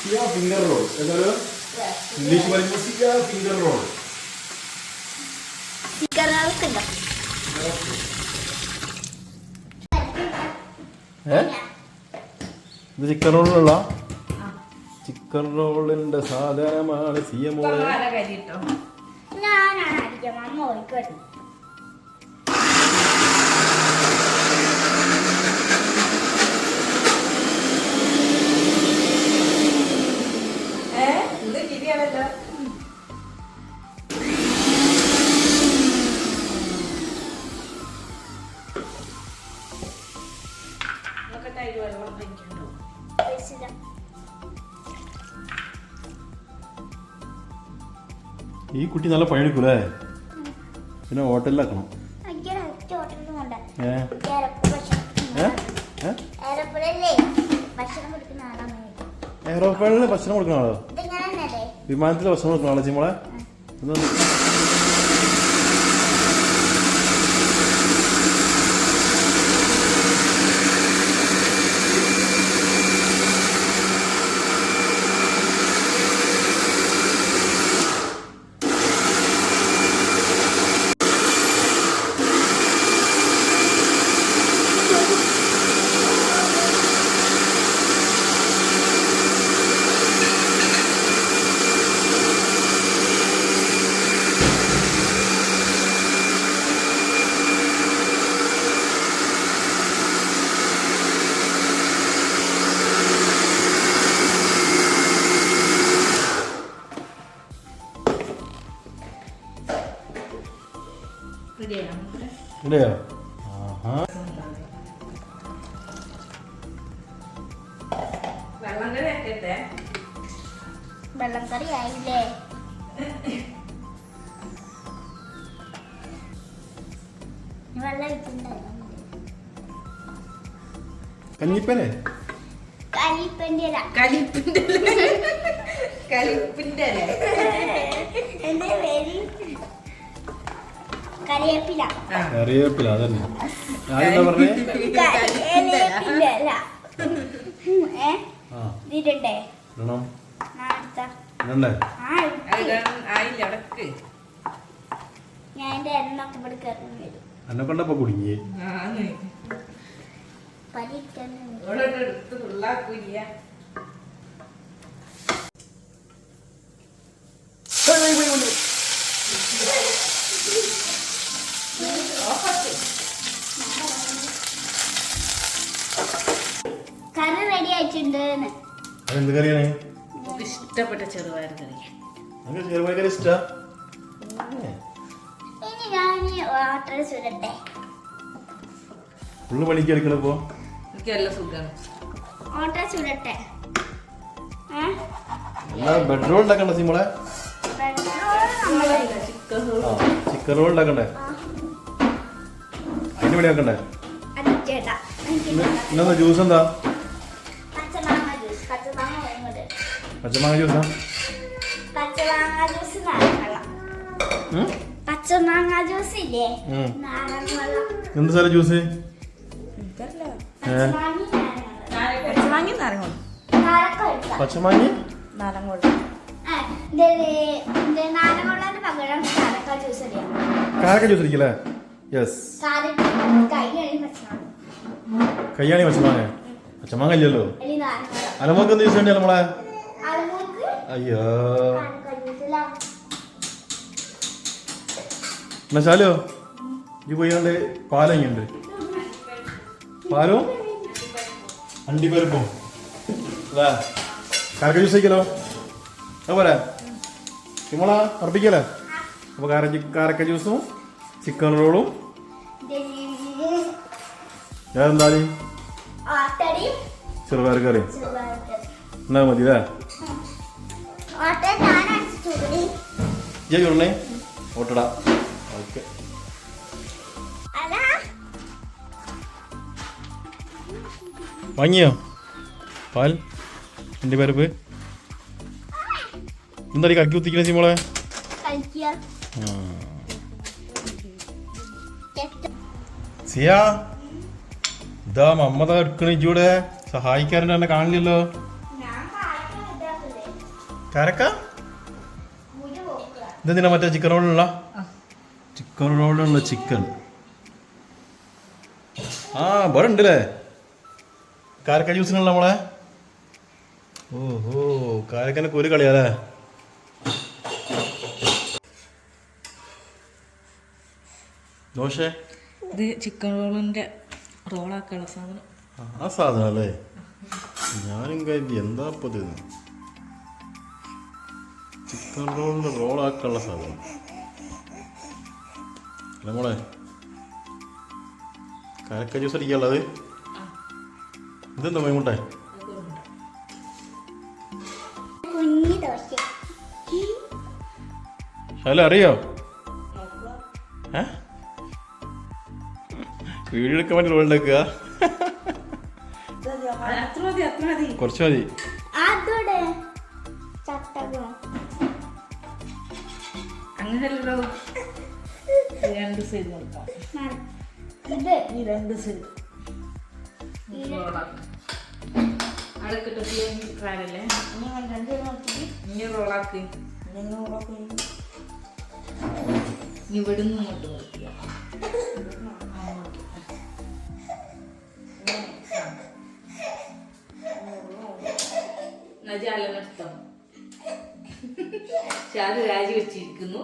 സിയ finger role എന്നൊരു English പറയുമ്പോൾ സിയ finger role. ഇത് ചിക്കൻ റോളിലുള്ള ചിക്കൻ റോളിന്റെ സാധനമാണ് സിയ മോളെ. ഈ കുട്ടി നല്ല പണിയെടുക്കൂലേ. പിന്നെ ഹോട്ടലിലാക്കണം. എയറോപ്ലെയിനിൽ ഭക്ഷണം കൊടുക്കുന്ന ആളോ? വിമാനത്തിൽ ഭക്ഷണം കൊടുക്കുന്ന ആളോ ചിമ്മളെ? ഇല്ലയോ? വെള്ളം കറി ആയില്ലേ? കഞ്ഞിപ്പനെ കറിവേപ്പില അതന്നെ ഞാനെന്താ പറഞ്ഞേ? എന്നെ കൊണ്ടപ്പോ കുടുങ്ങി. കറി റെഡി ആയിട്ടുണ്ട്. അതെന്ത് കറിയാണ്? ഇഷ്ടപ്പെട്ട ചെറുപയർ കറി. ചെറുപയർ കറി ഇഷ്ടാ? ഇനി ഞാൻ വാട്ടർ ചുരട്ടെ. ഫുള്ള് പണിക്ക് എടുക്കണപ്പോ എനിക്ക് നല്ല സുഖമാണ്. വാട്ടർ ചുരട്ടെ. ബെഡ് റോൾ ഉണ്ടാക്കണ്ട സിമോളെ? ചിക്കൻ റോൾ ഉണ്ടാക്കണ്ടേ? അതിന് പണി ആക്കണ്ടേ? ഇന്നെന്താ ജ്യൂസ് എന്താ? പച്ചമാങ്ങ ജ്യൂസാ? പച്ചമാങ്ങ ജ്യൂസ് ഇല്ലേ? എന്ത് സാറേ ജ്യൂസ്? പച്ചമാങ്ങി കാരക്ക ജ്യൂസ് അടിക്കല്ലേ? യെസ്. കയ്യാണി പച്ചമാങ്ങ. പച്ചമാങ്ങ ഇല്ലല്ലോ. അലമോക്ക് എന്ത് ജ്യൂസ് ഉണ്ട് നമ്മളെ? അയ്യോ എന്നാ ചാലോ ഈ പോയിണ്ട് പാലങ്ങുണ്ട്. പാലും അണ്ടിപ്പരിപ്പും അല്ലേ? കാരക്ക ജ്യൂസ് കഴിക്കലോ? അതുപോലെ നിങ്ങളാ അർപ്പിക്കല്ലേ? അപ്പോൾ കാരക്ക ജ്യൂസും ചിക്കൻ റോളും എന്താ ചെറുപയർ കറി എന്നാ മതി അല്ലേ? ജോണേ ഓട്ടടാ. ഓക്കെ വാങ്ങിയോ പാൽ അണ്ടിപ്പരിപ്പ്? എന്താ കക്കി കുത്തിക്കണേ സിമോളെ? സിയ ഇതാ മമ്മത എടുക്കണ ഇജൂടെ സഹായിക്കാറുണ്ട്. എന്നെ കാണില്ലല്ലോ. കാരക്ക ഇതെന്തിനാ മറ്റേ ചിക്കൻ റോളിലുള്ള ചിക്കൻ റോളിലുള്ള ചിക്കൻ ആ ഇവിടെ ഉണ്ടല്ലേ കാരക്ക ജ്യൂസിനുള്ള നമ്മളെ ഓഹോ കാരക്കൻ്റെ കുരു കളിയാലേ ദോശ ഇത് ചിക്കൻ റോളിൻ്റെ റോളാക്കാനുള്ള സാധനം ആ സാധനം അല്ലേ ഞാനും കരുതി എന്താ ഇപ്പം ഇത് ചിക്കൻ റോളിൻ്റെ റോളാക്കാനുള്ള സാധനം അല്ല മോളെ കാരക്ക ജ്യൂസ് അടിക്കാനുള്ളത് ഇതെന്താ മൈമുട്ടെ കുഞ്ഞി ദോശ ശാല അറിയോ ഏ വീഡിയോ എടുക്കാൻ വേണ്ടി റോൾ ഉണ്ടാക്കുക അത്ര മതി കുറച്ച് മതി അതോടെ ചട്ടകം അങ്ങനെയല്ലോ രണ്ട് സൈഡ് നോക്കാം ഇത് ഈ രണ്ട് സൈഡ് അടക്കിട്ട് കാരല്ലേ ഇനി റോളാക്കി ഇവിടുന്ന് ഇങ്ങോട്ട് നോക്കിയ ജാലനർത്ഥം ഷാദ് രാജിവെച്ചിരിക്കുന്നു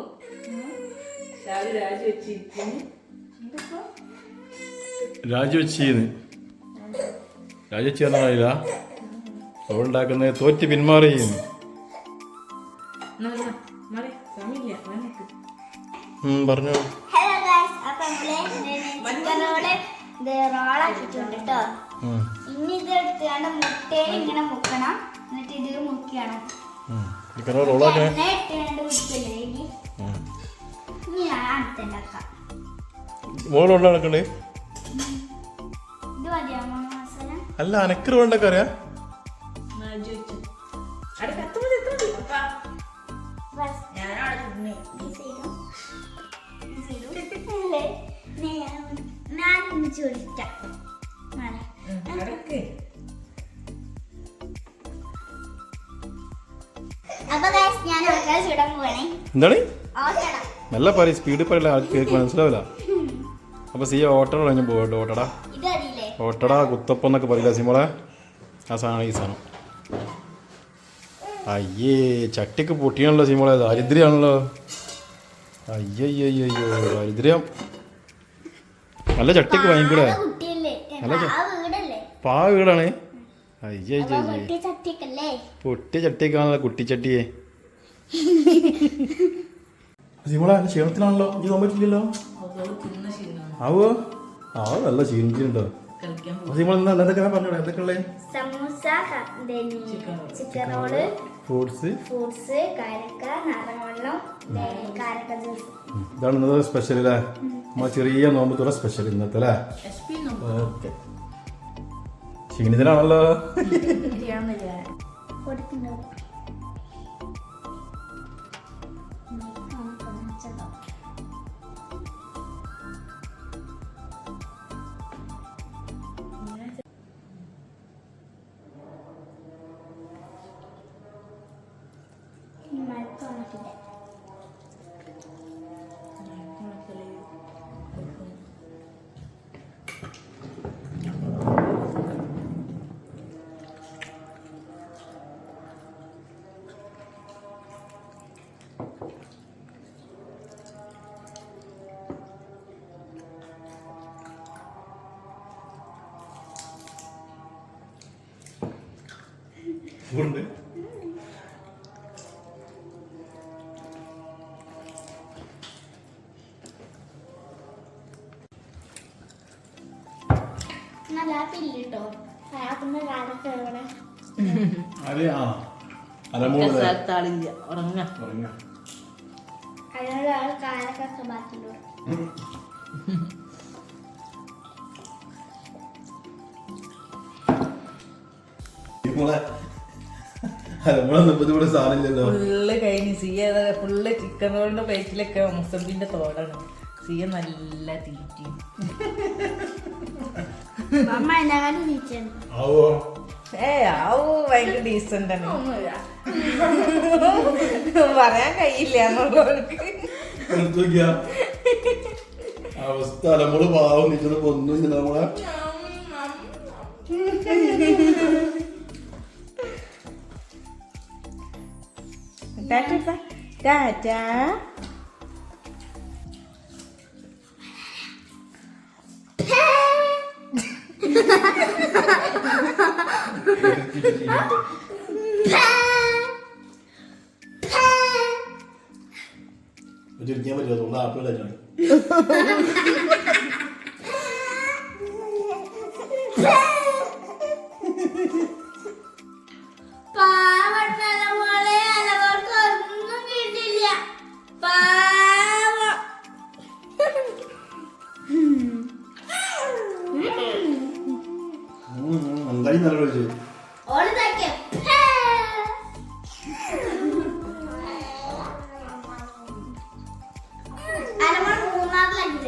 രാജിവെച്ചീന്ന് രാജിവെച്ചറിയില്ല അവളുണ്ടാക്കുന്നത് തോറ്റ് പിന്മാറിയെന്ന് പറഞ്ഞു ഹലോ ഗൈസ് അപ്പൊ ചിക്കൻ റോള് റോളാക്കിട്ടുണ്ട് കേട്ടോ ഇനി ഇത് എടുത്തുകൊണ്ട് മുട്ടയിൽ ഇങ്ങനെ മുക്കണം എന്നിട്ട് ഇത് മുക്കിയാണ് ചിക്കൻ റോളാക്കേ എണ്ണ ഇട്ടുകൊണ്ട് മുക്കില്ലേ ഇനി ഞാൻ അടുത്തുണ്ടാക്കാം മോളുള്ള നടക്കണ്ടേ ഇത് മതിയോ മസാല അല്ല അനക്കറ് വേണ്ടൊക്കെ അറിയാ എന്താണ് നല്ല പറയും സ്പീഡ് പറയില്ല ആൾക്ക് മനസ്സിലാവില്ല അപ്പൊ സി ഓട്ടട കഴിഞ്ഞ് പോകട്ടോ ഓട്ടട കുത്തപ്പം എന്നൊക്കെ പറയില്ല സിമോളെ ആ സാധനം ഈ സാധനം അയ്യേ ചട്ടിക്ക് പൊട്ടിയാണല്ലോ സിമോളെ ദാരിദ്ര്യമാണല്ലോ അയ്യയ്യോ ദാരിദ്ര്യം നല്ല ചട്ടിക്ക് ഭയങ്കര നല്ല പാ വീടാണ് അയ്യേ പൊട്ടിയ ചട്ടിക്കാണല്ലോ കുട്ടിച്ചട്ടിയെ സിമോളെ ക്ഷീണത്തിലാണല്ലോ ഈ നോമ്പറ്റില്ലല്ലോ ആവോ ആ നല്ല ക്ഷീണിച്ചിട്ടുണ്ടോ സിമോൾ എന്തൊക്കെ പറഞ്ഞോളൂ എന്തൊക്കെയുള്ളേ സമൂസ ചിക്കൻ റോള് ഫ്രൂട്ട്സ് കാരക്ക നാരങ്ങവെള്ളം കാരക്ക ജ്യൂസ് ഇതാണ് ഇന്നത്തെ സ്പെഷ്യൽ അല്ലേ നമ്മൾ ചെറിയ നോമ്പത്തുള്ള സ്പെഷ്യൽ ഇന്നത്തെ അല്ലേ ഓക്കെ ക്ഷീണിതനാണല്ലോ ഉണ്ട് ഫുള്ള് കഴിഞ്ഞ് സിയ ഫുള്ള് ചിക്കൻ റോളിന്റെ പ്ലേറ്റിലൊക്കെ മുസമ്പിന്റെ തോടാണ് സിയ നല്ല തീറ്റി ഭയങ്കര ഡീസന്റ് ആണ്. പറയാൻ കഴിയില്ല എന്നുള്ളവർക്ക്. അവസ്ഥ നമ്മള് പാവം നിൽക്കുന്ന ഒന്നും നമ്മളെ ടാറ്റാ. ചിരിക്കാൻ പറ്റുമോ? തോന്നുന്നു ആപ്പിൾ കഴിച്ചാണ്. എന്തായി നല്ല വിളിച്ചത്? മൂന്നാറിലാക്കി